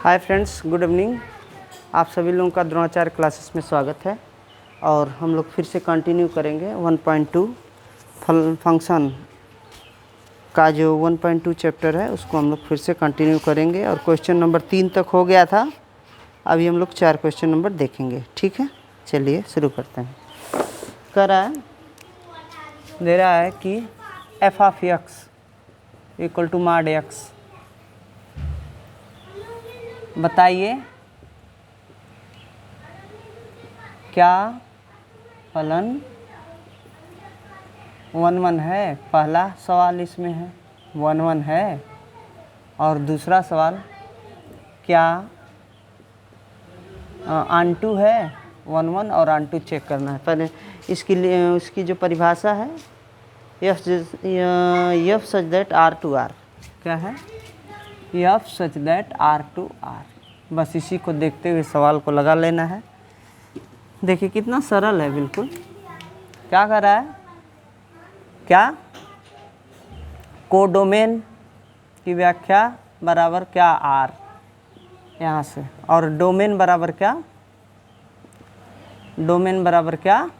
Hi friends, good evening. आप सभी लोगों का द्रोणाचार्य क्लासेस में स्वागत है। और हम लोग फिर से कंटिन्यू करेंगे 1.2 फंक्शन का जो 1.2 चैप्टर है उसको हम लोग फिर से कंटिन्यू करेंगे। और क्वेश्चन नंबर 3 तक हो गया था, अभी हम लोग 4 क्वेश्चन नंबर देखेंगे। ठीक है, चलिए शुरू करते हैं। कह रहा है, दे रहा है कि F of X equal to mod X. बताइए क्या फलन 1 1 है। पहला सवाल इसमें है 1 1 है, और दूसरा सवाल क्या आंटू है 1 1 और आंटू चेक करना है। पहले इसके लिए उसकी जो परिभाषा है F such that R to R. क्या है? F such that R to R. बस इसी को देखते हुए सवाल को लगा लेना है। देखिए कितना सरल है, बिल्कुल। क्या कर रहा है? क्या कोडोमेन की व्याख्या बराबर क्या आर, यहाँ से, और डोमेन बराबर क्या? डोमेन बराबर क्या?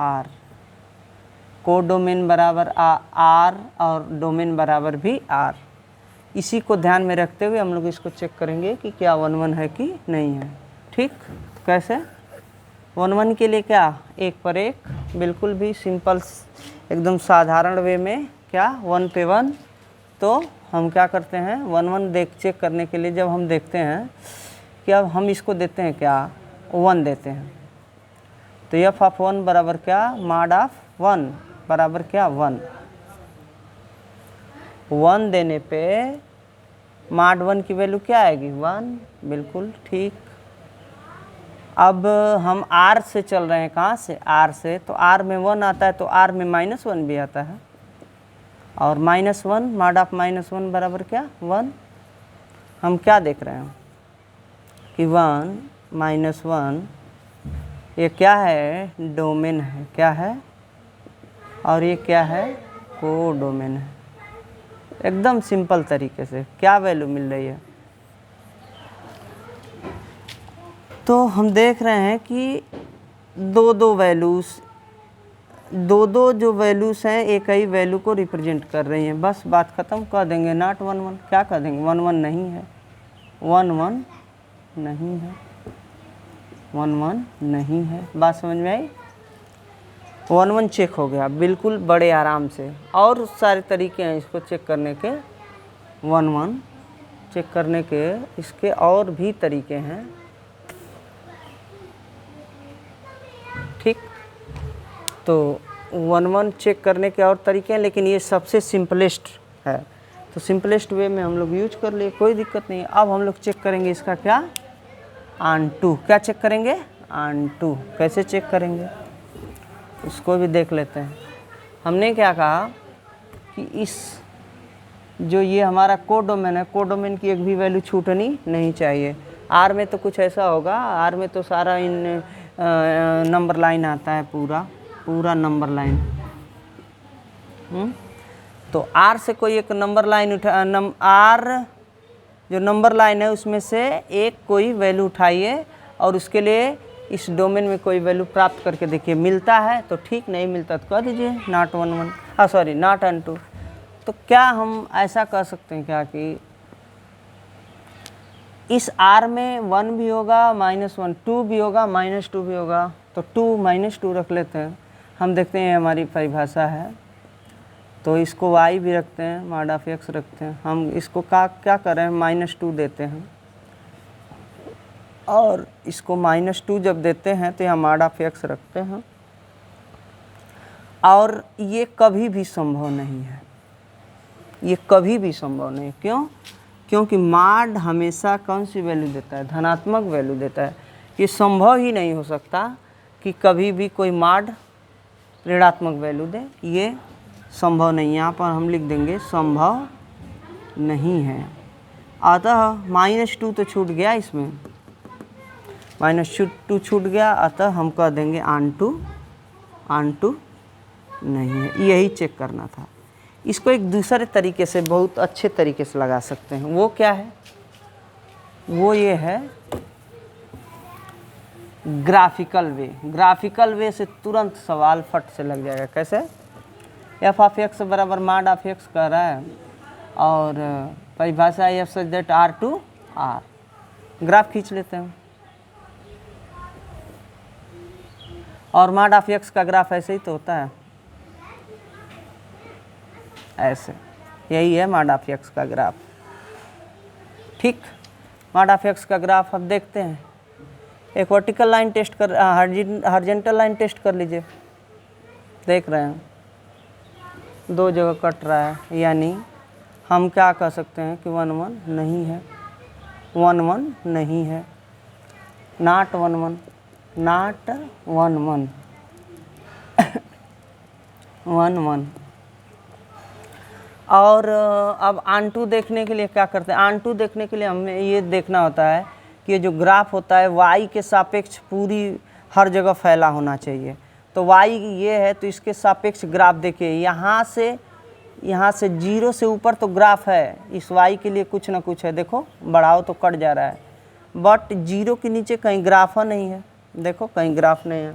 आर। कोडोमेन बराबर आर और डोमेन बराबर भी आर। इसी को ध्यान में रखते हुए हम लोग इसको चेक करेंगे कि क्या 1 1 है कि नहीं है। ठीक, कैसे 1 1 के लिए क्या एक पर एक, बिल्कुल भी सिंपल एकदम साधारण वे में। क्या 1 पे 1, तो हम क्या करते हैं 1 1 चेक करने के लिए जब हम देखते हैं कि अब हम इसको देते हैं क्या 1 देते हैं, तो एफ ऑफ 1 बराबर क्या? मॉड ऑफ 1 बराबर क्या? 1। 1 देने पे मॉड 1 की वैल्यू क्या आएगी? 1। बिल्कुल ठीक। अब हम आर से चल रहे हैं, कहाँ से? आर से। तो आर में 1 आता है, तो आर में -1 भी आता है, और -1 मॉड ऑफ -1 बराबर क्या? 1। हम क्या देख रहे हैं कि 1 -1 ये क्या है? डोमेन है। क्या है? और ये क्या है? कोडोमेन है। एकदम सिंपल तरीके से क्या वैल्यू मिल रही है? तो हम देख रहे हैं कि दो जो वैल्यूज़ हैं एक ही वैल्यू को रिप्रेजेंट कर रही हैं। बस बात ख़त्म कर देंगे। नॉट 1 1। क्या कर देंगे? 1 1 नहीं है, 1 1 नहीं है, 1 1 नहीं है। बात समझ में आई? 1 1 चेक हो गया बिल्कुल बड़े आराम से। और सारे तरीके हैं इसको चेक करने के, 1 1 चेक करने के इसके और भी तरीके हैं। ठीक, तो 1 1 चेक करने के और तरीके हैं, लेकिन ये सबसे सिंपलेस्ट है, तो सिंपलेस्ट वे में हम लोग यूज कर लिए, कोई दिक्कत नहीं। अब हम लोग चेक करेंगे इसका क्या? आंटू। क्या चेक करेंगे? आंटू। कैसे चेक करेंगे उसको भी देख लेते हैं। हमने क्या कहा कि इस जो ये हमारा कोडोमेन है, कोडोमेन की एक भी वैल्यू छूटनी नहीं चाहिए। आर में तो कुछ ऐसा होगा, आर में तो सारा इन नंबर लाइन आता है, पूरा नंबर लाइन। तो आर से कोई एक नंबर लाइन आर जो नंबर लाइन है उसमें से एक कोई वैल्यू उठाइए, और उसके लिए इस डोमेन में कोई वैल्यू प्राप्त करके देखिए। मिलता है तो ठीक, नहीं मिलता तो कह दीजिए नॉट 1 1, सॉरी नॉट आंटू। तो क्या हम ऐसा कह सकते हैं क्या कि इस R में 1 भी होगा, -1, 2 भी होगा, -2 भी होगा, तो 2 -2 रख लेते हैं। हम देखते हैं हमारी परिभाषा है, तो इसको y भी रखते हैं, मॉड ऑफ x रखते हैं। हम इसको क्या कर रहे हैं? -2 देते हैं, और इसको -2 जब देते हैं तो यहाँ मॉड ऑफ x रखते हैं। और ये कभी भी संभव नहीं है, ये कभी भी संभव नहीं। क्यों? क्योंकि मॉड हमेशा कौन सी वैल्यू देता है? धनात्मक वैल्यू देता है। ये संभव ही नहीं हो सकता कि कभी भी कोई मॉड ऋणात्मक वैल्यू दे, ये संभव नहीं। यहाँ पर हम लिख देंगे संभव नहीं है। अतः -2 तो छूट गया, इसमें -2 छूट गया, अतः हम कह देंगे आंटू नहीं है। यही चेक करना था। इसको एक दूसरे तरीके से, बहुत अच्छे तरीके से लगा सकते हैं। वो क्या है? वो ये है ग्राफिकल वे। ग्राफिकल वे से तुरंत सवाल फट से लग जाएगा। कैसे? एफ ऑफ एक्स बराबर माड ऑफ एक्स कह रहा है और परिभाषा F such that R to R. Graph खींच लेते हैं और माड ऑफ एक्स का ग्राफ ऐसे ही तो होता है, ऐसे। यही है माड ऑफ एक्स का ग्राफ। ठीक, माड ऑफ एक्स का ग्राफ अब देखते हैं। एक वर्टिकल लाइन टेस्ट कर, हॉरिजॉन्टल लाइन टेस्ट कर लीजिए। देख रहे हैं दो जगह कट रहा है, यानी हम क्या कह सकते हैं कि 1 1 नहीं है, 1 1 नहीं है, नॉट 1 1, नॉट 1 1, 1 1। और अब आन2 देखने के लिए क्या करते हैं? आन2 देखने के लिए हमें ये देखना होता है कि ये जो ग्राफ होता है y के सापेक्ष पूरी हर जगह फैला होना चाहिए। तो y ये है तो इसके सापेक्ष ग्राफ देखिए, यहाँ से 0 से ऊपर तो ग्राफ है, इस y के लिए कुछ ना कुछ है। देखो बढ़ाओ तो कट जा रहा है, बट 0 के नीचे कहीं ग्राफ नहीं है। देखो कहीं ग्राफ नहीं है।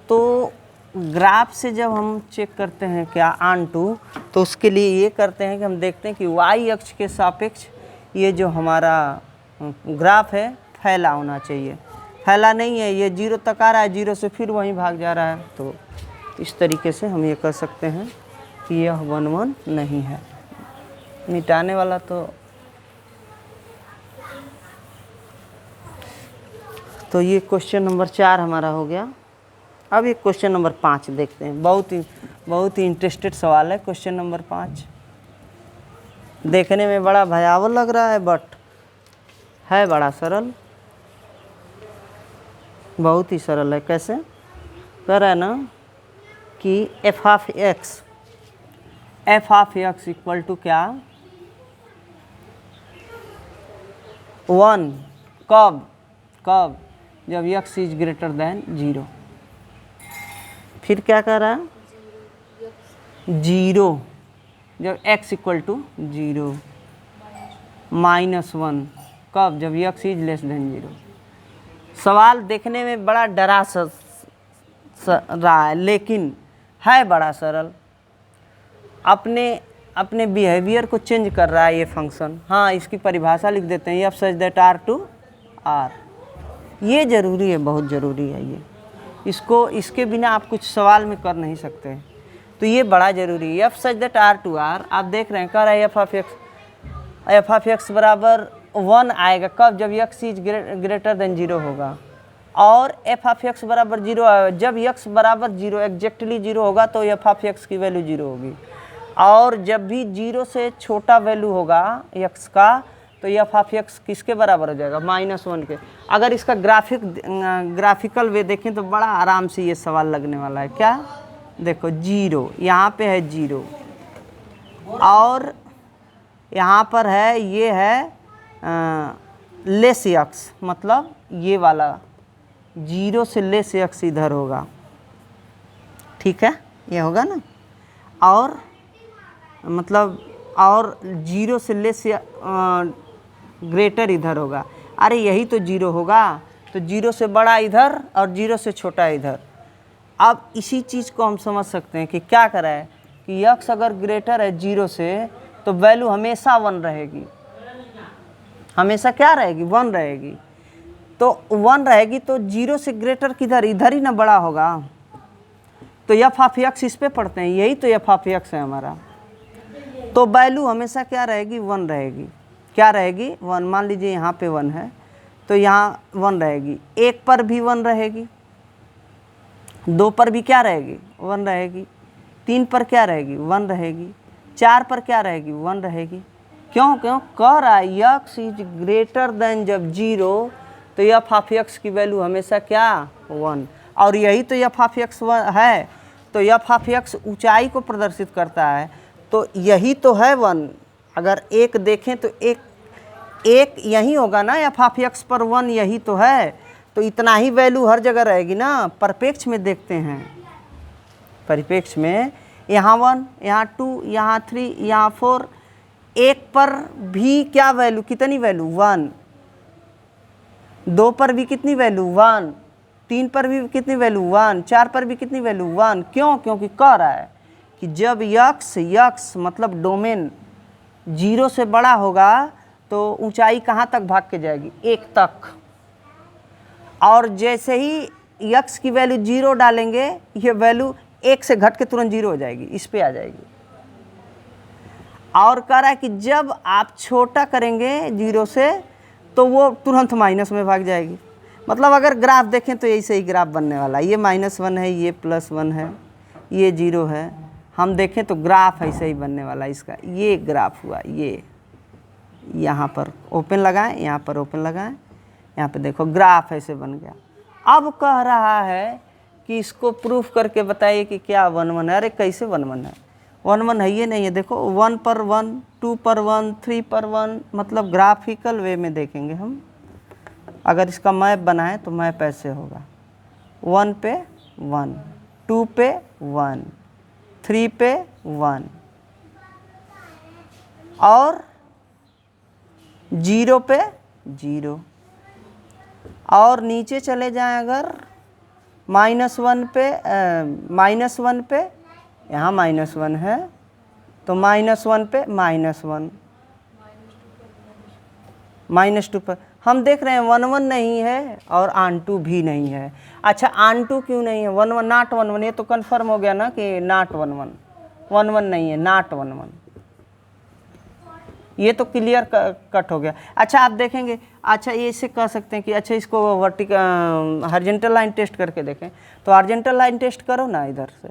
तो ग्राफ से जब हम चेक करते हैं क्या आन2, तो उसके लिए ये करते हैं कि हम देखते हैं कि y अक्ष के सापेक्ष ये जो हमारा ग्राफ है फैला होना चाहिए। फैला नहीं है, ये 0 तक आ रहा है, 0 से फिर वहीं भाग जा रहा है। तो इस तरीके से हम ये कह सकते हैं कि यह 1 1 नहीं है। मिटाने वाला तो ये क्वेश्चन नंबर 4 हमारा हो गया। अब ये क्वेश्चन नंबर 5 देखते हैं। बहुत ही इंटरेस्टेड सवाल है क्वेश्चन नंबर 5। देखने में बड़ा भयावह लग रहा है बट है बड़ा सरल, बहुत ही सरल है। कैसे? कह रहा है ना कि F of X equal to क्या 1 कब जब x इज ग्रेटर देन 0। फिर क्या कर रहा है? 0 जब x इक्वल टू 0, -1 कब? जब x इज लेस देन 0। सवाल देखने में बड़ा डरा रहा है लेकिन है बड़ा सरल। अपने बिहेवियर को चेंज कर रहा है ये फंक्शन। हाँ, इसकी परिभाषा लिख देते हैं, F such that R to R. ये ज़रूरी है, बहुत ज़रूरी है ये। इसके बिना आप कुछ सवाल में कर नहीं सकते, तो ये बड़ा ज़रूरी है। F such that R to R आप देख रहे हैं, कह रहा है एफ ऑफ एक्स बराबर 1 आएगा कब? जब x इज ग्रेटर देन 0 होगा। और एफ ऑफ एक्स बराबर 0 आएगा जब x बराबर 0 एग्जैक्टली 0 होगा, तो एफ ऑफ एक्स की वैल्यू 0 होगी। और जब भी 0 से छोटा वैल्यू होगा x का, तो एफ ऑफ एक्स किसके बराबर हो जाएगा? -1 के। अगर इसका ग्राफिकल वे देखें तो बड़ा आराम से ये सवाल लगने वाला है। क्या? देखो 0 यहाँ पे है 0 और यहाँ पर है, ये है लेस एक्स, मतलब ये वाला 0 से लेस एक्स इधर होगा। ठीक है, ये होगा ना। और मतलब और 0 से लेस ग्रेटर इधर होगा। अरे यही तो 0 होगा, तो 0 से बड़ा इधर और 0 से छोटा इधर। अब इसी चीज़ को हम समझ सकते हैं कि क्या करा है कि x अगर ग्रेटर है 0 से, तो वैल्यू हमेशा 1 रहेगी। हमेशा क्या रहेगी? 1 रहेगी। तो 1 रहेगी तो 0 से ग्रेटर किधर? इधर ही ना बड़ा होगा। तो एफ ऑफ एक्स इस पे पढ़ते हैं, यही तो एफ ऑफ एक्स है हमारा। तो वैल्यू हमेशा क्या रहेगी? 1 रहेगी। क्या रहेगी? 1। मान लीजिए यहाँ पे 1 है तो यहाँ 1 रहेगी। 1 पर भी 1 रहेगी, 2 पर भी क्या रहेगी? 1 रहेगी। 3 पर क्या रहेगी? 1 रहेगी। 4 पर क्या रहेगी? 1 रहेगी। क्यों कह रहा है x इज ग्रेटर देन जब 0, तो एफ ऑफ एक्स की वैल्यू हमेशा क्या? 1। और यही तो एफ ऑफ एक्स है। तो एफ ऑफ एक्स ऊंचाई को प्रदर्शित करता है, तो यही तो है 1। अगर 1 देखें तो एक यही होगा ना, एफ ऑफ एक्स पर 1 यही तो है। तो इतना ही वैल्यू हर जगह रहेगी ना। परिप्रेक्ष में देखते हैं, परिप्रेक्ष में यहाँ 1, यहाँ 2, यहाँ 3, यहाँ 4, 1 पर भी क्या वैल्यू? कितनी वैल्यू? 1। 2 पर भी कितनी वैल्यू 1, 3 पर भी कितनी वैल्यू 1, 4 पर भी कितनी वैल्यू 1। क्यों? क्योंकि कह रहा है कि जब यक्स मतलब डोमेन 0 से बड़ा होगा तो ऊंचाई कहाँ तक भाग के जाएगी? 1 तक। और जैसे ही यक्स की वैल्यू 0 डालेंगे ये वैल्यू 1 से घट के तुरंत 0 हो जाएगी, इस पे आ जाएगी। और कह रहा है कि जब आप छोटा करेंगे 0 से तो वो तुरंत माइनस में भाग जाएगी। मतलब अगर ग्राफ देखें तो ऐसे ही ग्राफ बनने वाला है। ये -1 है, ये +1 है, ये 0 है। हम देखें तो ग्राफ ऐसे ही बनने वाला है इसका। ये ग्राफ हुआ, ये यहाँ पर ओपन लगाएं, यहाँ पर ओपन लगाएं, यहाँ पे देखो ग्राफ ऐसे बन गया। अब कह रहा है कि इसको प्रूफ करके बताइए कि क्या 1 1 है। अरे कैसे 1 1 है? 1 1 है ये नहीं है। देखो 1 पर 1, 2 पर 1, 3 पर 1, मतलब ग्राफिकल वे में देखेंगे हम। अगर इसका मैप बनाए तो मैप ऐसे होगा, 1 पे 1, 2 पे 1, 3 पे 1 और 0 पे 0। और नीचे चले जाएं अगर -1 पे यहाँ -1 है तो -1 पे -1, -2 पर हम देख रहे हैं 1 1 नहीं है और आन2 भी नहीं है। अच्छा आन2 क्यों नहीं है? 1 1 नॉट 1 1, ये तो कन्फर्म हो गया ना कि नॉट 1 1, 1 1 नहीं है, नॉट 1 1, ये तो क्लियर कट हो गया। अच्छा आप देखेंगे, अच्छा ये इसे कह सकते हैं कि अच्छा इसको वर्टिकल हॉरिजॉन्टल लाइन टेस्ट करके देखें। तो हॉरिजॉन्टल लाइन टेस्ट करो ना, इधर से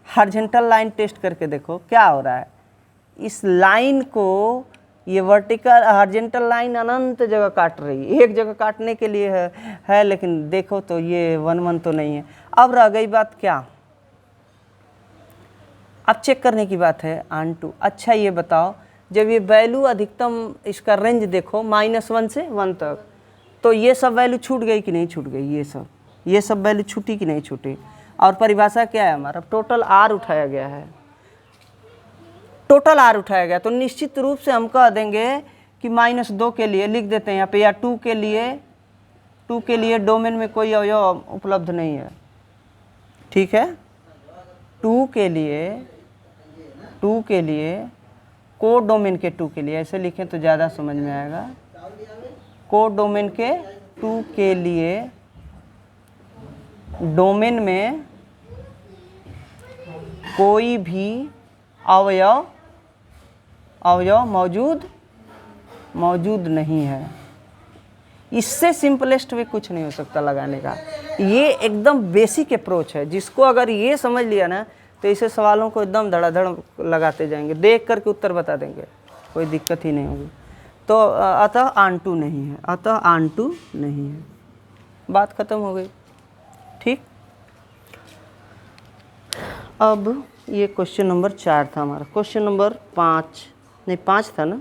हॉरिजॉन्टल लाइन टेस्ट करके देखो क्या हो रहा है। इस लाइन को ये वर्टिकल हॉरिजॉन्टल लाइन अनंत जगह काट रही है, एक जगह काटने के लिए है लेकिन देखो तो ये 1 1 तो नहीं है। अब रह गई बात क्या, अब चेक करने की बात है आन2। अच्छा ये बताओ जब ये वैल्यू अधिकतम इसका रेंज देखो -1 से 1 तक, तो ये सब वैल्यू छूट गई कि नहीं छूट गई? ये सब वैल्यू छूटी कि नहीं छूटी? और परिभाषा क्या है हमारा? टोटल आर उठाया गया है, टोटल आर उठाया गया। तो निश्चित रूप से हम कह देंगे कि -2 के लिए लिख देते हैं यहाँ पे, या 2 के लिए डोमेन में कोई अवयव उपलब्ध नहीं है। ठीक है, 2 के लिए को डोमेन के 2 के लिए ऐसे लिखें तो ज़्यादा समझ में आएगा। को डोमेन के 2 के लिए डोमेन में कोई भी अवयव मौजूद नहीं है। इससे सिंपलेस्ट वे कुछ नहीं हो सकता लगाने का। ये एकदम बेसिक अप्रोच है, जिसको अगर ये समझ लिया ना तो इसे सवालों को एकदम धड़ाधड़ लगाते जाएंगे, देख करके उत्तर बता देंगे, कोई दिक्कत ही नहीं होगी। तो अतः आन2 नहीं है, अतः आन2 नहीं है, बात खत्म हो गई। ठीक, अब ये क्वेश्चन नंबर 4 था हमारा। क्वेश्चन नंबर 5 था ना,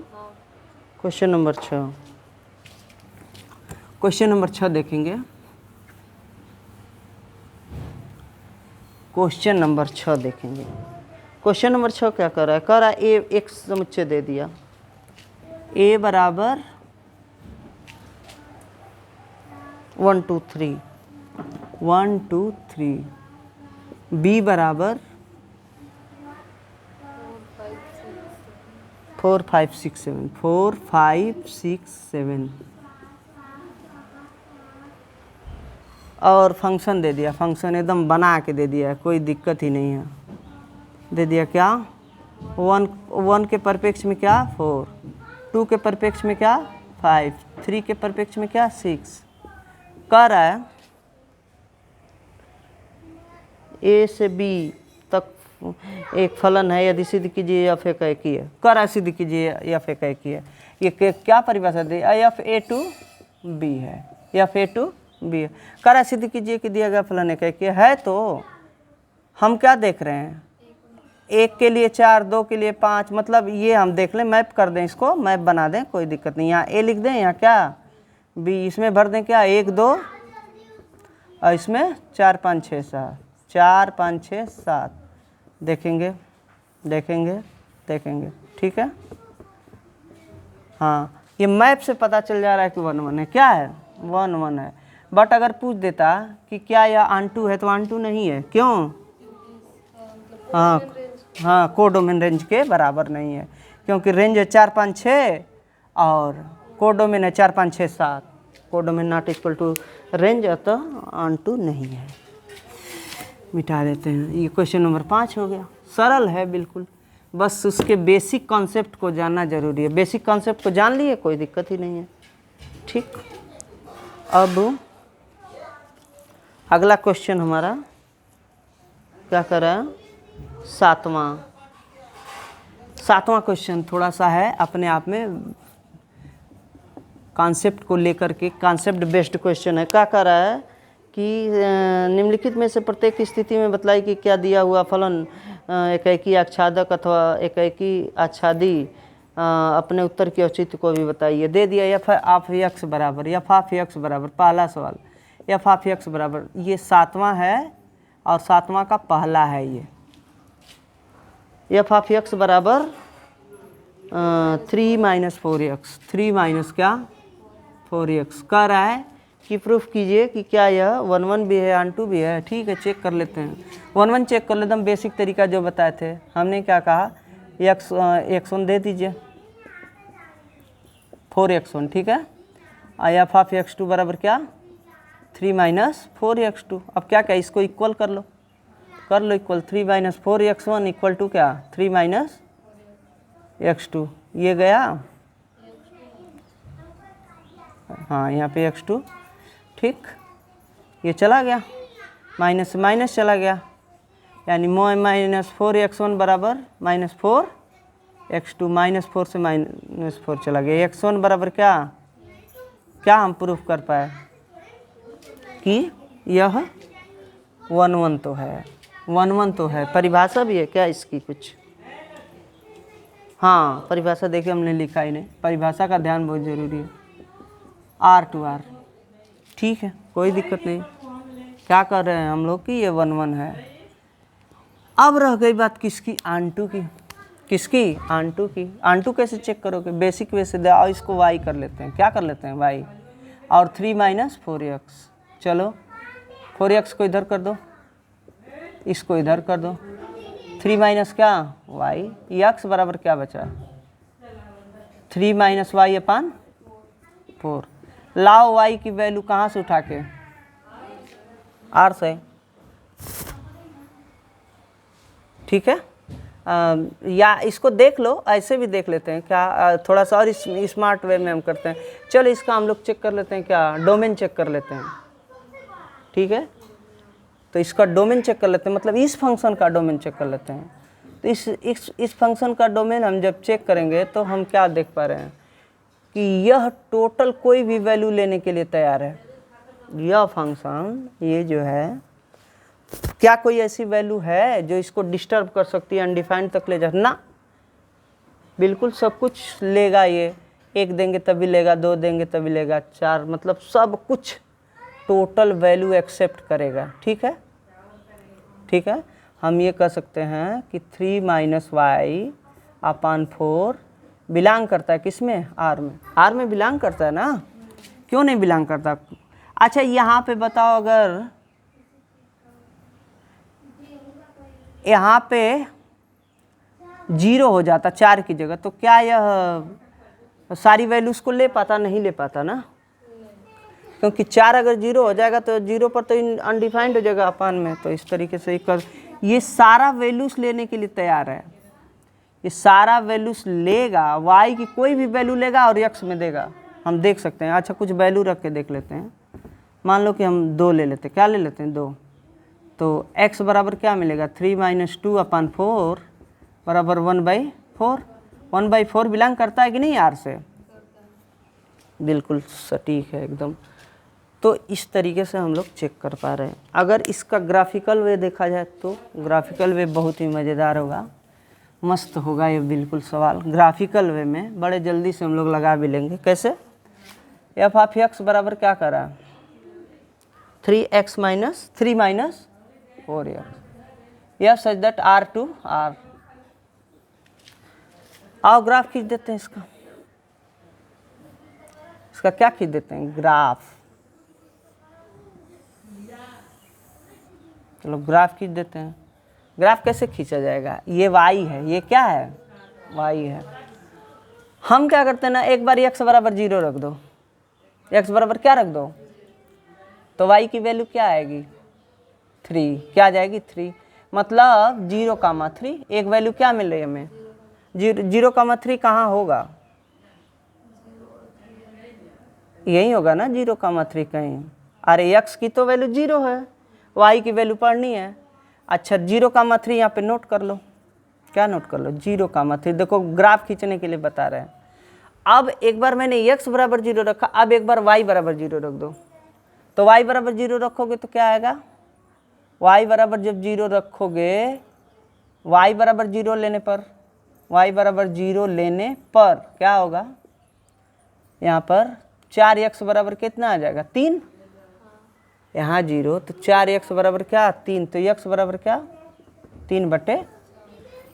क्वेश्चन नंबर 6। क्वेश्चन नंबर 6 देखेंगे। क्वेश्चन नंबर 6 देखेंगे। क्वेश्चन नंबर 6 क्या कर रहा है? कह रहा है ए एक समुच्चय दे दिया, ए बराबर 1 2 3, 1 2 3, बी बराबर 4 5 6 7, 4 5 6 7 और फंक्शन दे दिया। फंक्शन एकदम बना के दे दिया, कोई दिक्कत ही नहीं है। दे दिया क्या? 1 के परिप्रेक्ष्य में क्या 4, 2 के परिप्रेक्ष्य में क्या 5, 3 के परिप्रेक्ष्य में क्या 6। कह रहा है ए से बी तक एक फलन है, यदि सिद्ध कीजिए f एक ही है। कह रहा है सिद्ध कीजिए f एक ही है। ये क्या परिभाषा दी? f a to b है, f a to b है। कह रहा है सिद्ध कीजिए कि दिया गया फलन एक ही है। तो हम क्या देख रहे हैं? 1 के लिए 4, 2 के लिए 5, मतलब ये हम देख लें, मैप कर दें, इसको मैप बना दें, कोई दिक्कत नहीं। यहाँ a लिख दें, यहाँ क्या b, इसमें भर दें क्या 1 2 और इसमें 4 5 6 7, 4 5 6 7 देखेंगे। ठीक है, हाँ ये मैप से पता चल जा रहा है कि 1 1 है। क्या है 1 1 है। बट अगर पूछ देता कि क्या यह ऑनटू है तो ऑनटू नहीं है। क्यों? हाँ हाँ, कोडोमेन रेंज के बराबर नहीं है, क्योंकि रेंज है 4 5 6 और कोडोमेन है 4 5 6 7। Codomain not equal to range, अतः ऑनटू नहीं है। मिटा देते हैं। ये क्वेश्चन नंबर 5 हो गया। सरल है बिल्कुल, बस उसके बेसिक कॉन्सेप्ट को जानना जरूरी है। बेसिक कॉन्सेप्ट को जान लिए कोई दिक्कत ही नहीं है। ठीक, अब अगला क्वेश्चन हमारा क्या कर रहा है? सातवां क्वेश्चन थोड़ा सा है अपने आप में कॉन्सेप्ट को लेकर के, कॉन्सेप्ट बेस्ड क्वेश्चन है। क्या कर रहा है कि निम्नलिखित में से प्रत्येक स्थिति में बतलाई कि क्या दिया हुआ फलन एकाएकी आच्छादक अथवा एकाएकी आच्छादी अपने उत्तर के औचित्य को भी बताइए। दे दिया एफ ऑफ एक्स बराबर, एफ ऑफ एक्स बराबर, पहला सवाल एफ ऑफ एक्स बराबर, ये 7वां है और 7वां का पहला है। ये एफ ऑफ एक्स बराबर 3 - 4x, 3 माइनस क्या 4x कह रहा है कि प्रूफ कीजिए कि क्या यह 1 1 भी है ऑनटू भी है। ठीक है, चेक कर लेते हैं। 1 1 चेक कर लेते हैं। बेसिक तरीका जो बताए थे हमने, क्या कहा, x1 दे दीजिए 4x1, ठीक है। एफ ऑफ x2 बराबर क्या 3 - 4x2। अब क्या क्या इसको इक्वल कर लो इक्वल। 3 - 4x1 इक्वल टू क्या 3 - x2। ये गया, हाँ यहाँ पे x2, ठीक। ये चला गया, माइनस से माइनस चला गया, यानी -4x1 बराबर -4x2, -4 से -4 चला गया। x1 बराबर क्या हम प्रूफ कर पाए कि यह 1 1 तो है, 1 1 तो है। परिभाषा भी है क्या इसकी कुछ? हाँ, परिभाषा देखिए हमने लिखा ही नहीं, परिभाषा का ध्यान बहुत ज़रूरी है। R to R, ठीक है, कोई दिक्कत नहीं। क्या कर रहे हैं हम लोग कि ये 1 1 है। अब रह गई बात किसकी? ऑनटू की। किसकी? ऑनटू की। ऑनटू कैसे चेक करोगे? बेसिक वे से दे, इसको y कर लेते हैं। क्या कर लेते हैं? y। और 3 - 4x, चलो 4x को इधर कर दो, इसको इधर कर दो। 3 माइनस क्या y, x बराबर क्या बचा 3 - y अपान 4। लाओ y की वैल्यू कहाँ से उठा के? r से, ठीक है। या इसको देख लो, ऐसे भी देख लेते हैं क्या, थोड़ा सा और स्मार्ट वे में हम करते हैं। चलो इसका हम लोग चेक कर लेते हैं, क्या डोमेन चेक कर लेते हैं, ठीक है। तो इसका डोमेन चेक कर लेते हैं, मतलब इस फंक्शन का डोमेन चेक कर लेते हैं। तो इस फंक्शन का डोमेन हम जब चेक करेंगे तो हम क्या देख पा रहे हैं कि यह टोटल कोई भी वैल्यू लेने के लिए तैयार है। यह फंक्शन, ये जो है, क्या कोई ऐसी वैल्यू है जो इसको डिस्टर्ब कर सकती है, अनडिफाइंड तक ले जा? ना, बिल्कुल सब कुछ लेगा। ये 1 देंगे तभी लेगा, 2 देंगे तभी लेगा, 4, मतलब सब कुछ टोटल वैल्यू एक्सेप्ट करेगा। ठीक है, ठीक है। हम ये कह सकते हैं कि 3 - y अपान 4 बिलोंग करता है किसमें? R में। R में बिलोंग करता है ना, क्यों नहीं बिलोंग करता? अच्छा यहाँ पे बताओ, अगर यहाँ पे 0 हो जाता 4 की जगह, तो क्या यह सारी वैल्यूज को ले पाता? नहीं ले पाता ना, क्योंकि 4 अगर 0 हो जाएगा तो 0 पर तो अनडिफाइंड हो जाएगा अपान में। तो इस तरीके से ये सारा वैल्यूज लेने के लिए तैयार है। ये सारा वैल्यूज लेगा, y की कोई भी वैल्यू लेगा और x में देगा, हम देख सकते हैं। अच्छा कुछ वैल्यू रख के देख लेते हैं। मान लो कि हम 2 ले लेते हैं, क्या ले लेते हैं 2, तो x बराबर क्या मिलेगा 3 - 2 अपान 4 बराबर 1/4। 1/4 बिलोंग करता है कि नहीं R से? बिल्कुल सटीक है एकदम। तो इस तरीके से हम लोग चेक कर पा रहे हैं। अगर इसका ग्राफिकल वे देखा जाए तो ग्राफिकल वे बहुत ही मज़ेदार होगा, मस्त होगा ये बिल्कुल सवाल। ग्राफिकल वे में बड़े जल्दी से हम लोग लगा भी लेंगे। कैसे? एफ ऑफ एक्स बराबर क्या करा 3x - 3 - 4x, यह such that R to R। आओ ग्राफ खींच देते हैं इसका क्या खींच देते हैं? ग्राफ। चलो ग्राफ खींच देते हैं। ग्राफ कैसे खींचा जाएगा? ये y है, ये क्या है? y है। हम क्या करते हैं ना, एक बार x बराबर 0 रख दो, x बराबर क्या रख दो, तो y की वैल्यू क्या आएगी? 3। क्या आ जाएगी? 3। मतलब 0,3। एक वैल्यू क्या मिल रही है हमें? 0,3 कहाँ होगा? यही होगा ना 0,3 कहीं। अरे x की तो वैल्यू 0 है, y की वैल्यू पढ़नी है। अच्छा 0,3 यहाँ पे नोट कर लो। क्या नोट कर लो? 0,3। देखो ग्राफ खींचने के लिए बता रहे हैं। अब एक बार मैंने x बराबर 0 रखा, अब एक बार y बराबर 0 रख दो। तो y बराबर 0 रखोगे तो क्या आएगा? y बराबर जब 0 रखोगे, y बराबर 0 लेने पर, y बराबर 0 लेने पर क्या होगा? यहाँ पर 4x बराबर कितना आ जाएगा? 3। यहाँ 0 तो 4x बराबर क्या? 3। तो x बराबर क्या? 3/,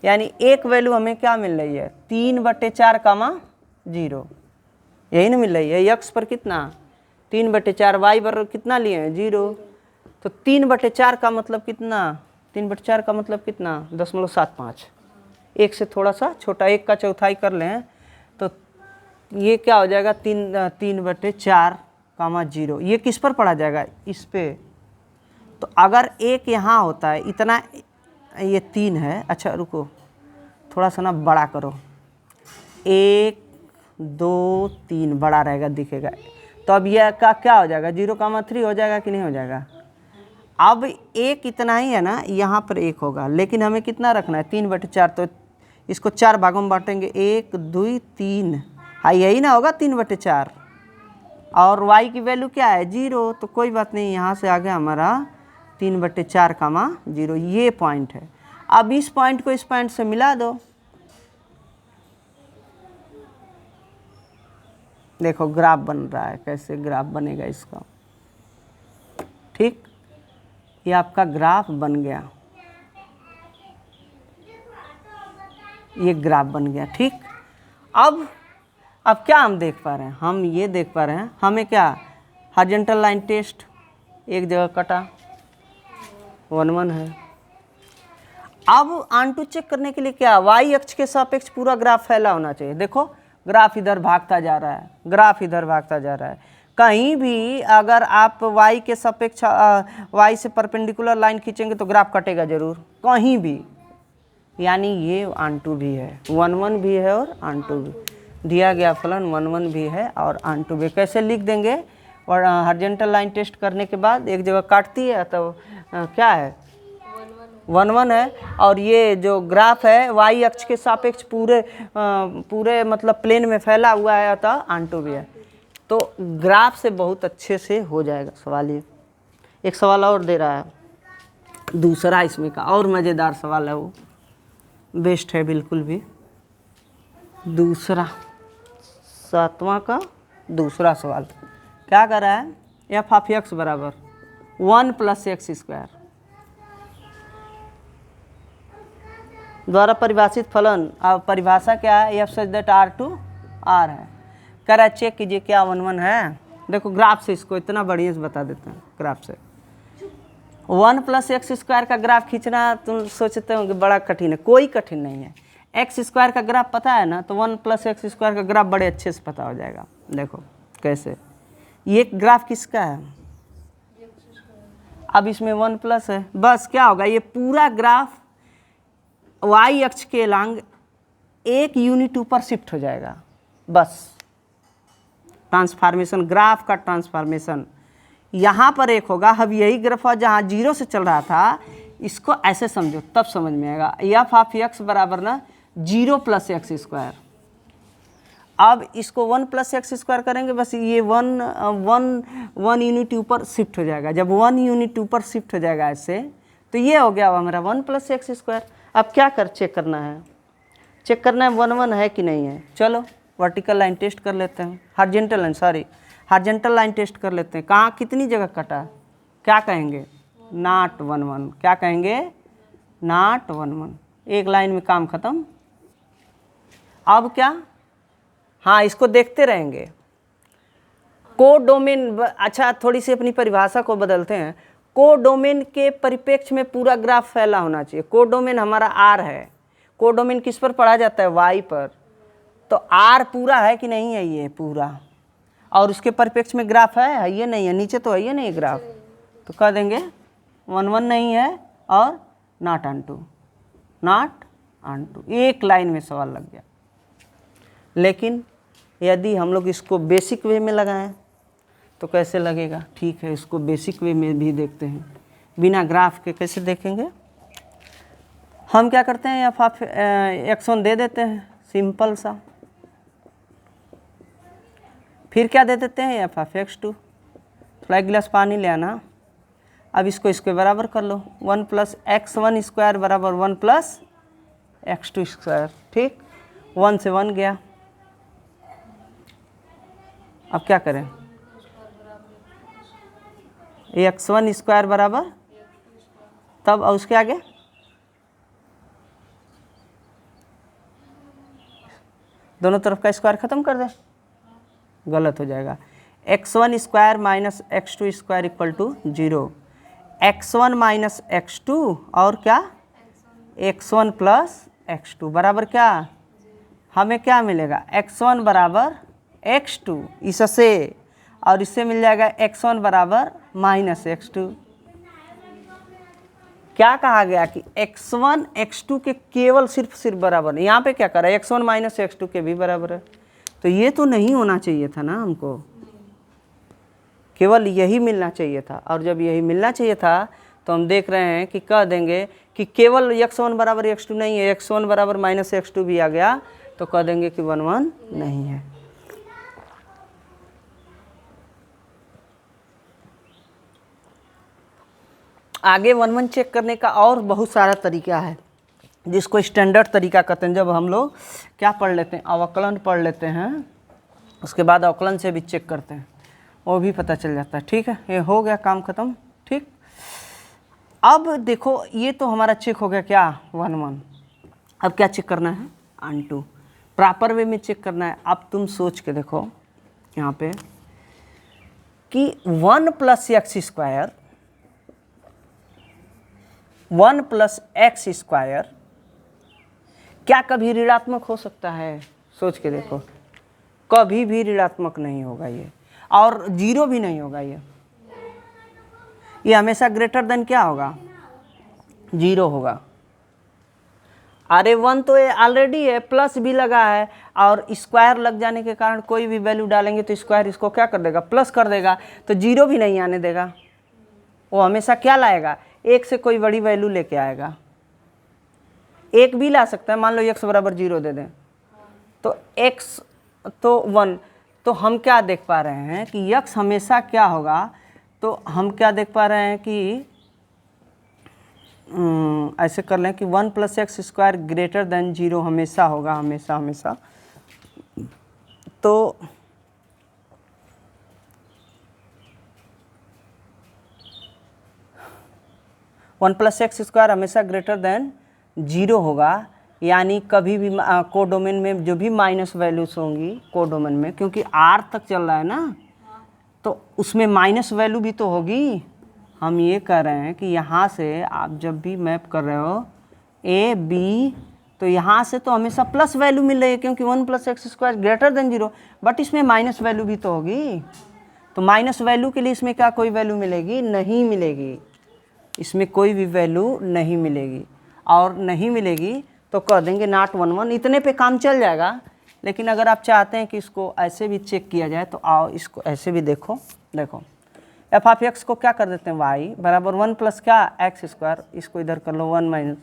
यानी एक वैल्यू हमें क्या मिल रही है? 3/4, 0। यही ना मिल रही है। x पर कितना? 3/4। y बराबर कितना लिए हैं? 0। तो 3/4 का मतलब कितना? 3/4 का मतलब कितना? 0.75। एक से थोड़ा सा छोटा, 1 का चौथाई कर लें तो ये क्या हो जाएगा? 3/4, 0। ये किस पर पढ़ा जाएगा? इस पे। तो अगर एक यहाँ होता है इतना, ये 3 है। अच्छा रुको, थोड़ा सा ना बड़ा करो, 1 2 3 बड़ा रहेगा, दिखेगा। तो अब यह का क्या हो जाएगा? 0,3 हो जाएगा कि नहीं हो जाएगा? अब एक इतना ही है ना, यहाँ पर 1 होगा, लेकिन हमें कितना रखना है? 3/4। तो इसको 4 भागों में बांटेंगे, 1 2 3। हाँ यही ना होगा 3/4। और y की वैल्यू क्या है? 0। तो कोई बात नहीं, यहाँ से आ गया हमारा 3/4, 0। ये पॉइंट है। अब इस पॉइंट को इस पॉइंट से मिला दो। देखो ग्राफ बन रहा है, कैसे ग्राफ बनेगा इसका। ठीक, ये आपका ग्राफ बन गया, ये ग्राफ बन गया। ठीक, अब क्या हम देख पा रहे हैं? हम ये देख पा रहे हैं हमें क्या, हॉरिजॉन्टल लाइन टेस्ट एक जगह कटा, 1 1 है। अब ऑन टू चेक करने के लिए क्या, y अक्ष के सापेक्ष पूरा ग्राफ फैला होना चाहिए। देखो ग्राफ इधर भागता जा रहा है, ग्राफ इधर भागता जा रहा है। कहीं भी अगर आप y के सापेक्ष y से परपेंडिकुलर लाइन खींचेंगे तो ग्राफ कटेगा जरूर, कहीं भी। यानी ये ऑन टू भी है, 1 1 भी है और ऑन टू भी दिया गया फलन 1 1 भी है और ऑन टू भी। कैसे लिख देंगे? और हॉरिजॉन्टल लाइन टेस्ट करने के बाद एक जगह काटती है तो क्या है? 1 1 है। और ये जो ग्राफ है y अक्ष के सापेक्ष पूरे मतलब प्लेन में फैला हुआ है, अतः ऑन टू भी है। तो ग्राफ से बहुत अच्छे से हो जाएगा सवाल। ये एक सवाल और दे रहा है, दूसरा इसमें का और मज़ेदार सवाल है, वो बेस्ट है बिल्कुल भी। दूसरा 7वां का दूसरा सवाल क्या कर रहा है? f ऑफ x बराबर 1 + x² द्वारा परिभाषित फलन। अब परिभाषा क्या है? f such that r to r है। कह रहा है चेक कीजिए क्या 1 1 है। देखो ग्राफ से इसको इतना बढ़िया से बता देते हैं। ग्राफ से 1 + x² का ग्राफ खींचना तुम सोचते हो कि बड़ा कठिन है, कोई कठिन नहीं है। x² का ग्राफ पता है ना, तो 1 + x² का ग्राफ बड़े अच्छे से पता हो जाएगा। देखो कैसे, ये ग्राफ किसका है? अब इसमें 1 प्लस है, बस क्या होगा, ये पूरा ग्राफ y अक्ष के लॉन्ग एक यूनिट ऊपर शिफ्ट हो जाएगा। बस ट्रांसफॉर्मेशन, ग्राफ का ट्रांसफॉर्मेशन यहाँ पर एक होगा। अब यही ग्राफ जहाँ 0 से चल रहा था, इसको ऐसे समझो तब समझ में आएगा। f ऑफ x बराबर ना 0 + x²। अब इसको 1 + x² करेंगे, बस ये 1 यूनिट ऊपर शिफ्ट हो जाएगा। जब 1 यूनिट ऊपर शिफ्ट हो जाएगा ऐसे, तो ये हो गया हमारा 1 + x²। अब क्या चेक करना है? चेक करना है 1 1 है कि नहीं है। चलो वर्टिकल लाइन टेस्ट कर लेते हैं, हॉरिजॉन्टल लाइन टेस्ट कर लेते हैं। कहाँ कितनी जगह कटा? क्या कहेंगे? नॉट 1 1। क्या कहेंगे? नॉट 1 1। एक लाइन में काम खत्म। अब क्या, हाँ इसको देखते रहेंगे। कोडोमेन, अच्छा थोड़ी सी अपनी परिभाषा को बदलते हैं। कोडोमेन के परिप्रेक्ष्य में पूरा ग्राफ फैला होना चाहिए। कोडोमेन हमारा आर है, कोडोमेन किस पर पढ़ा जाता है, वाई पर, तो आर पूरा है कि नहीं है, ये पूरा, और उसके परिप्रेक्ष्य में ग्राफ है ये नहीं है, नीचे तो है ये नहीं ग्राफ, तो कह देंगे 1 1 नहीं है और not onto, not onto. एक लाइन में सवाल लग गया। लेकिन यदि हम लोग इसको बेसिक वे में लगाएं तो कैसे लगेगा, ठीक है, इसको बेसिक वे में भी देखते हैं, बिना ग्राफ के कैसे देखेंगे। हम क्या करते हैं, एफ ऑफ x1 दे देते हैं, सिंपल सा, फिर क्या दे देते हैं, एफ ऑफ x2। थोड़ा एक गिलास पानी ले आना। अब इसको इसके बराबर कर लो, 1 प्लस x1 स्क्वायर बराबर 1 प्लस x2 स्क्वायर, ठीक, 1 से 1 गया। अब क्या करें, x1 स्क्वायर बराबर, तब और उसके आगे दोनों तरफ का स्क्वायर खत्म कर दे, गलत हो जाएगा। x1 square minus x2 square equal to 0, x1 minus x2 और क्या, x1 प्लस x2 बराबर क्या, हमें क्या मिलेगा, x1 बराबर x2 इससे, और इससे मिल जाएगा x1 बराबर माइनस x2। क्या कहा गया कि x1 x2 के केवल सिर्फ बराबर, यहाँ पे क्या करा, x1 माइनस x2 के भी बराबर है, तो ये तो नहीं होना चाहिए था ना, हमको केवल यही मिलना चाहिए था। और जब यही मिलना चाहिए था तो हम देख रहे हैं कि कह देंगे कि केवल x1 बराबर x2 नहीं है, x1 बराबर माइनस x2 भी आ गया, तो कह देंगे कि 1 1 नहीं है। आगे 1 1 चेक करने का और बहुत सारा तरीका है, जिसको स्टैंडर्ड तरीका कहते हैं। जब हम लोग क्या पढ़ लेते हैं, अवकलन पढ़ लेते हैं, उसके बाद अवकलन से भी चेक करते हैं, वो भी पता चल जाता है। ठीक है, ये हो गया काम ख़त्म। ठीक, अब देखो ये तो हमारा चेक हो गया क्या, 1 1। अब क्या चेक करना है, ऑन टू, प्रॉपर वे में चेक करना है। अब तुम सोच के देखो यहाँ पे कि 1 plus x square, 1 plus x square क्या कभी ऋणात्मक हो सकता है, सोच के देखो, कभी भी ऋणात्मक नहीं होगा ये, और 0 भी नहीं होगा ये हमेशा ग्रेटर देन क्या होगा, 0 होगा। अरे 1 तो ये ऑलरेडी है, प्लस भी लगा है, और स्क्वायर लग जाने के कारण कोई भी वैल्यू डालेंगे तो स्क्वायर इसको क्या कर देगा, प्लस कर देगा, तो 0 भी नहीं आने देगा, वो हमेशा क्या लाएगा, 1 से कोई बड़ी वैल्यू लेके आएगा। 1 भी ला सकता है, मान लो x बराबर 0 दे दें तो x तो 1, तो हम क्या देख पा रहे हैं कि x हमेशा क्या होगा, तो हम क्या देख पा रहे हैं कि ऐसे कर लें कि 1 plus x square greater than 0 हमेशा होगा, हमेशा हमेशा। तो वन प्लस एक्स स्क्वायर हमेशा ग्रेटर देन 0 होगा, यानी कभी भी कोडोमेन में जो भी माइनस वैल्यूज होंगी कोडोमेन में, क्योंकि r तक चल रहा है ना, तो उसमें माइनस वैल्यू भी तो होगी। हम ये कह रहे हैं कि यहाँ से आप जब भी मैप कर रहे हो a b, तो यहाँ से तो हमेशा प्लस वैल्यू मिल रही है, क्योंकि 1 plus x square greater than 0, but इसमें माइनस वैल्यू भी तो होगी। तो माइनस वैल्यू के लिए इसमें क्या कोई वैल्यू मिलेगी, नहीं मिलेगी, इसमें कोई भी वैल्यू नहीं मिलेगी, और नहीं मिलेगी तो कह देंगे नॉट 1 1, इतने पे काम चल जाएगा। लेकिन अगर आप चाहते हैं कि इसको ऐसे भी चेक किया जाए तो आओ इसको ऐसे भी देखो एफ ऑफ एक्स को क्या कर देते हैं, वाई बराबर 1 प्लस क्या एक्स स्क्वायर, इसको इधर कर लो 1 माइनस,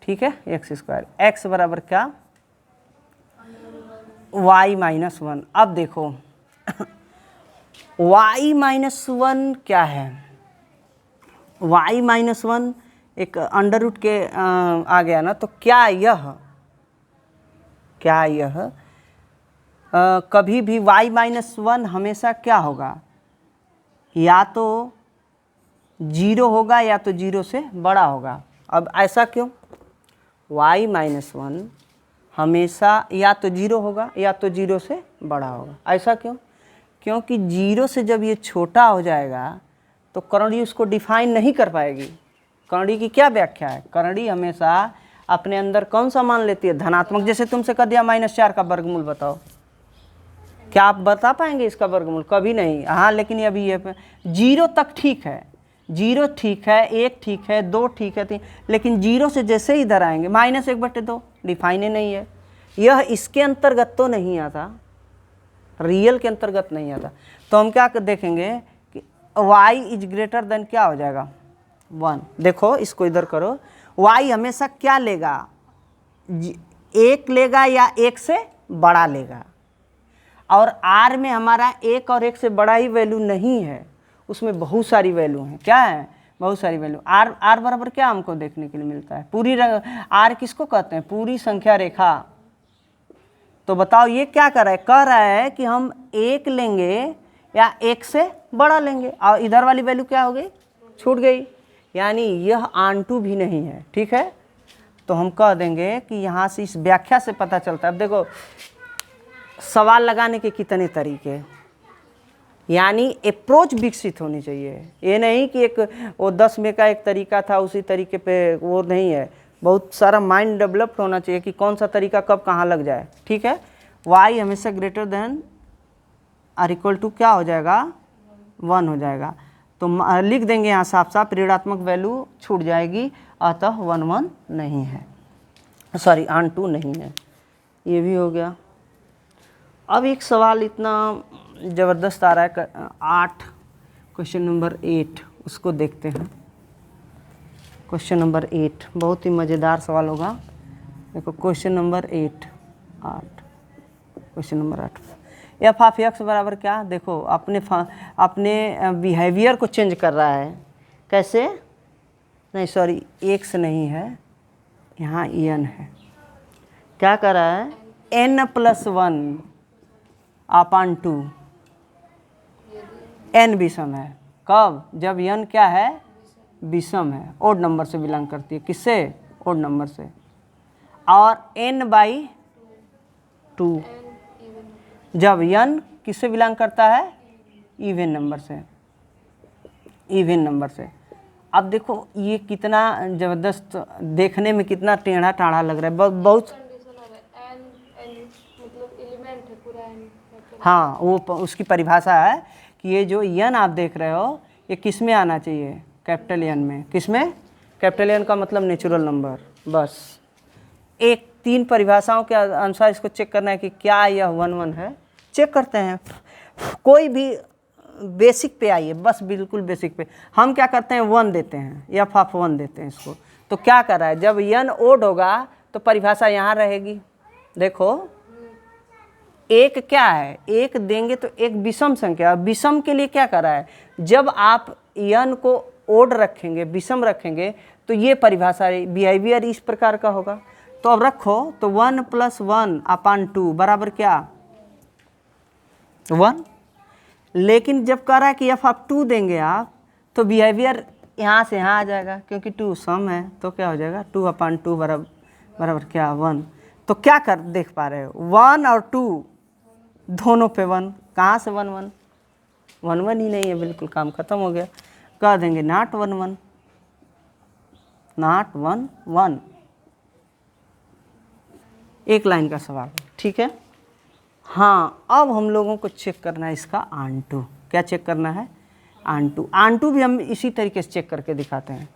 ठीक है, एक्स स्क्वायर, एक्स बराबर क्या वाई माइनस 1। अब देखो वाई माइनस 1 क्या है, वाई माइनस 1 एक अंडर रूट के आ गया ना, तो क्या यह कभी भी y माइनस 1 हमेशा क्या होगा, या तो 0 होगा या तो 0 से बड़ा होगा। अब ऐसा क्यों, y माइनस 1 हमेशा या तो 0 होगा या तो 0 से बड़ा होगा, ऐसा क्यों, क्योंकि 0 से जब ये छोटा हो जाएगा तो करंडी उसको डिफाइन नहीं कर पाएगी। करंडी की क्या व्याख्या है? करंडी हमेशा अपने अंदर कौन सा मान लेती है? धनात्मक। जैसे तुमसे कह दिया -4 का वर्गमूल बताओ, क्या आप बता पाएंगे इसका वर्गमूल? कभी नहीं। हाँ, लेकिन अभी ये 0 तक ठीक है, 0 ठीक है, 1 ठीक है, 2 ठीक है, 3, लेकिन 0 से जैसे ही इधर आएंगे -1/2 डिफाइन ही नहीं है। यह इसके अंतर्गत तो नहीं आता, रियल के अंतर्गत नहीं आता। तो हम क्या देखेंगे कि y इज ग्रेटर देन क्या हो जाएगा? 1। देखो इसको इधर करो, y हमेशा क्या लेगा? 1 लेगा या 1 से बड़ा लेगा। और r में हमारा 1 और 1 से बड़ा ही वैल्यू नहीं है, उसमें बहुत सारी वैल्यू हैं। क्या है? बहुत सारी वैल्यू। r बराबर क्या हमको देखने के लिए मिलता है? पूरी r किसको कहते हैं? पूरी संख्या रेखा। तो बताओ ये क्या कर रहा है? कह रहा है कि हम 1 लेंगे या 1 से बड़ा लेंगे, और इधर वाली वैल्यू क्या हो गई? छूट गई। यानी यह आंटू भी नहीं है। ठीक है, तो हम कह देंगे कि यहाँ से इस व्याख्या से पता चलता है। अब देखो सवाल लगाने के कितने तरीके, यानी अप्रोच विकसित होनी चाहिए। ये नहीं कि एक वो 10 में का एक तरीका था उसी तरीके पे, वो नहीं है। बहुत सारा माइंड डेवलप्ड होना चाहिए कि कौन सा तरीका कब कहाँ लग जाए। ठीक है, y हमेशा ग्रेटर देन और इक्वल टू क्या हो जाएगा? 1 हो जाएगा। तो लिख देंगे यहाँ साफ साफ, ऋणात्मक वैल्यू छूट जाएगी, अतः 1 1 नहीं है, सॉरी आंटू नहीं है। ये भी हो गया। अब एक सवाल इतना ज़बरदस्त आ रहा है, 8 क्वेश्चन नंबर 8, उसको देखते हैं। क्वेश्चन नंबर 8 बहुत ही मज़ेदार सवाल होगा। देखो question number 8 question number 8, F of x बराबर क्या? देखो अपने बिहेवियर को चेंज कर रहा है। कैसे? नहीं सॉरी, एक्स नहीं है, यहाँ एन है। क्या कर रहा है? n+1 अपान 2। n विषम है। कब? जब n क्या है? विषम है, ओड नंबर से बिलोंग करती है। किससे? ओड नंबर से। और n/2 जब n किससे बिलोंग करता है? इवन नंबर से, इवन नंबर से। अब देखो ये कितना ज़बरदस्त, देखने में कितना टेढ़ा टाढ़ा लग रहा है। बहुत हाँ, वो उसकी परिभाषा है कि ये जो n आप देख रहे हो ये किस में आना चाहिए? कैपिटल N में। किस में? कैपिटल N का मतलब नेचुरल नंबर। बस एक 3 परिभाषाओं के अनुसार इसको चेक करना है कि क्या यह 1 1 है। चेक करते हैं, कोई भी बेसिक पे आइए, बस बिल्कुल बेसिक पे। हम क्या करते हैं? 1 देते हैं, एफ ऑफ 1 देते हैं इसको। तो क्या कर रहा है? जब n ओड होगा तो परिभाषा यहाँ रहेगी। देखो एक क्या है? एक देंगे तो एक विषम संख्या। विषम के लिए क्या कर रहा है? जब आप n को ओड रखेंगे, विषम रखेंगे, तो ये परिभाषा बिहेवियर इस प्रकार का होगा। तो अब रखो, तो 1 + 1 अपान 2 बराबर क्या? 1। लेकिन जब कह रहा है कि एफ ऑफ 2 देंगे आप, तो बिहेवियर यहाँ से यहाँ आ जाएगा, क्योंकि 2 सम है। तो क्या हो जाएगा? 2 अपान 2 बराबर क्या? 1। तो क्या कर देख पा रहे हो? 1 और 2 दोनों पे 1। कहाँ से 1 1? 1 1 ही नहीं है, बिल्कुल काम खत्म हो गया। कह देंगे नॉट 1 1, नॉट 1 1। एक लाइन का सवाल, ठीक है। हाँ, अब हम लोगों को चेक करना है इसका आंटू। क्या चेक करना है? आंटू। आंटू भी हम इसी तरीके से चेक करके दिखाते हैं,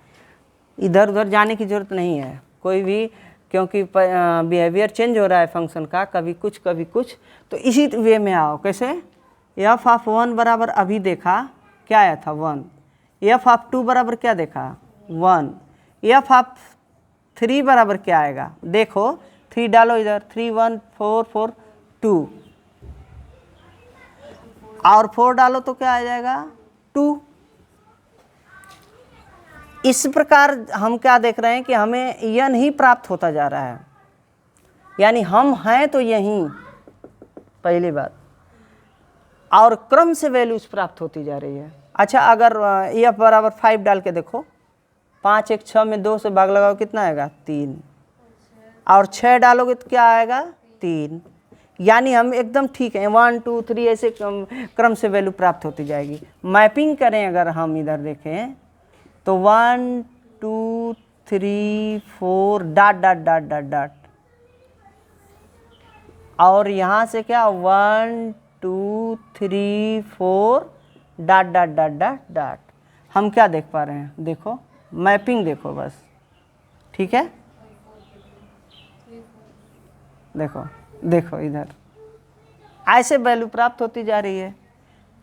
इधर उधर जाने की ज़रूरत नहीं है कोई भी, क्योंकि बिहेवियर चेंज हो रहा है फंक्शन का, कभी कुछ कभी कुछ। तो इसी वे में आओ। कैसे? एफ ऑफ 1 बराबर अभी देखा क्या आया था? 1। एफ ऑफ 2 बराबर क्या देखा? 1। एफ ऑफ 3 बराबर क्या आएगा? देखो 3 डालो इधर, 3 1 4 4 2, और 4 डालो तो क्या आ जाएगा? 2। इस प्रकार हम क्या देख रहे हैं कि हमें n ही प्राप्त होता जा रहा है, यानी हम हैं तो यहीं, पहली बात, और क्रम से वैल्यूज प्राप्त होती जा रही है। अच्छा, अगर f बराबर 5 डाल के देखो, 5 1 6 में 2 से भाग लगाओ, कितना आएगा? 3। और 6 डालोगे तो क्या आएगा? 3। यानी हम एकदम ठीक हैं, 1 2 3 ऐसे क्रम से वैल्यू प्राप्त होती जाएगी। मैपिंग करें अगर हम इधर देखें तो 1 2 3 4 dot dot dot dot dot, और यहाँ से क्या 1 2 3 4 dot dot dot dot dot. हम क्या देख पा रहे हैं, देखो मैपिंग देखो बस, ठीक है। देखो देखो इधर ऐसे वैल्यू प्राप्त होती जा रही है।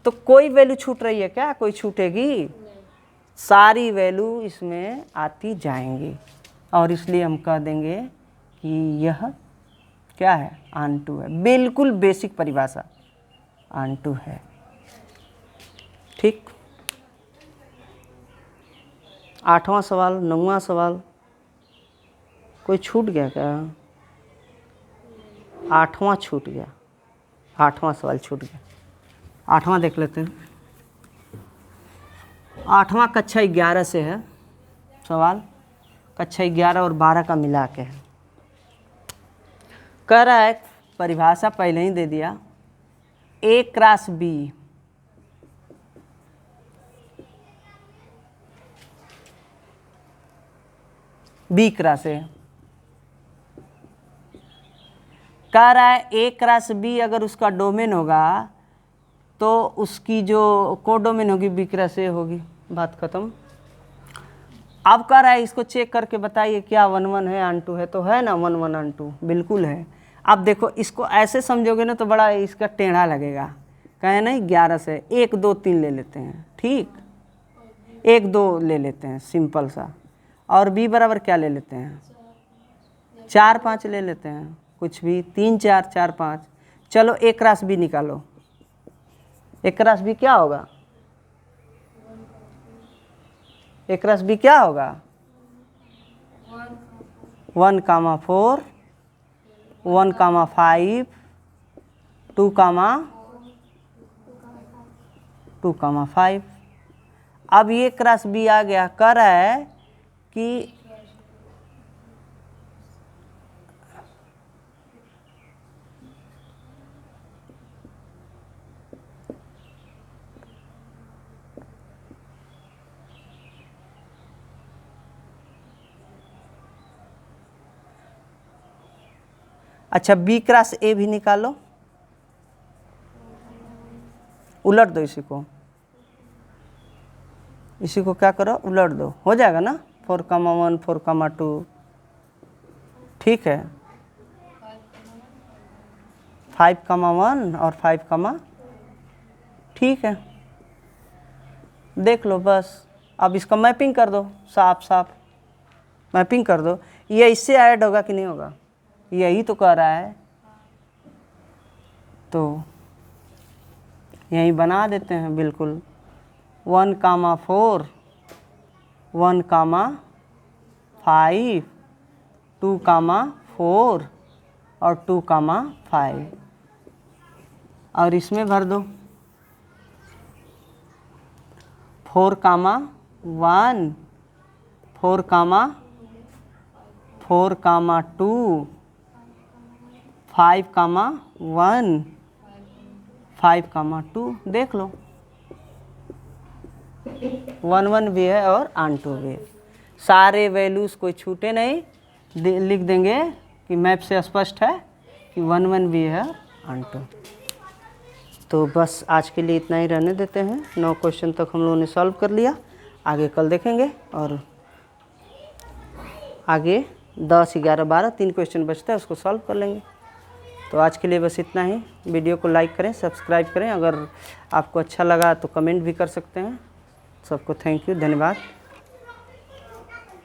तो कोई वैल्यू छूट रही है क्या? कोई छूटेगी? सारी वैल्यू इसमें आती जाएंगी, और इसलिए हम कह देंगे कि यह क्या है, ऑनटू है। बिल्कुल बेसिक परिभाषा, ऑनटू है। ठीक, 8वां सवाल, 9वां सवाल, कोई छूट गया क्या? 8वां छूट गया, 8वां सवाल छूट गया। 8वां देख लेते हैं। 8वां कक्षा 11 से है सवाल, कक्षा 11 और 12 का मिला के है। कह रहा है, परिभाषा पहले ही दे दिया, A cross B B cross A। कह रहा है A क्रॉस B अगर उसका डोमेन होगा तो उसकी जो कोडोमेन होगी B क्रॉस A होगी, बात खत्म। अब कह रहा है इसको चेक करके बताइए क्या 1 1 है, ऑन 2 है, तो है ना 1 1 ऑन 2, बिल्कुल है। अब देखो इसको ऐसे समझोगे ना तो बड़ा इसका टेढ़ा लगेगा, कहें नहीं 11 से 1 2 3 ले लेते हैं, ठीक, 1 2 ले लेते हैं सिंपल सा, और B बराबर क्या ले लेते हैं, 4 5 ले लेते हैं, कुछ भी 3 4 4 5। चलो A क्रॉस B निकालो, A क्रॉस B क्या होगा, A क्रॉस B क्या होगा, 1 4 1 5 2 2 5। अब ये क्रॉस B आ गया। कह रहा है कि अच्छा B क्रॉस A भी निकालो, उलट दो इसी को क्या करो, उलट दो, हो जाएगा ना 4 1 4 2, ठीक है, 5 1 और 5 ठीक है, देख लो बस। अब इसका मैपिंग कर दो, साफ साफ मैपिंग कर दो, ये इससे ऐड होगा कि नहीं होगा, यही तो कह रहा है, तो यही बना देते हैं बिल्कुल। 1 4 1 5 2 4 और 2 5, और इसमें भर दो 4 1 4 4 2 5 1 5 2, देख लो 1 1 भी है और ऑन 2 भी है। सारे वैल्यूज कोई छूटे नहीं, लिख देंगे कि मैप से स्पष्ट है कि 1 1 भी है ऑन 2। तो बस आज के लिए इतना ही रहने देते हैं। 9 क्वेश्चन तक हम लोगों ने सॉल्व कर लिया, आगे कल देखेंगे, और आगे 10 11 12 3 क्वेश्चन बचता है उसको सॉल्व कर लेंगे। तो आज के लिए बस इतना ही। वीडियो को लाइक करें, सब्सक्राइब करें, अगर आपको अच्छा लगा तो कमेंट भी कर सकते हैं। सबको थैंक यू, धन्यवाद।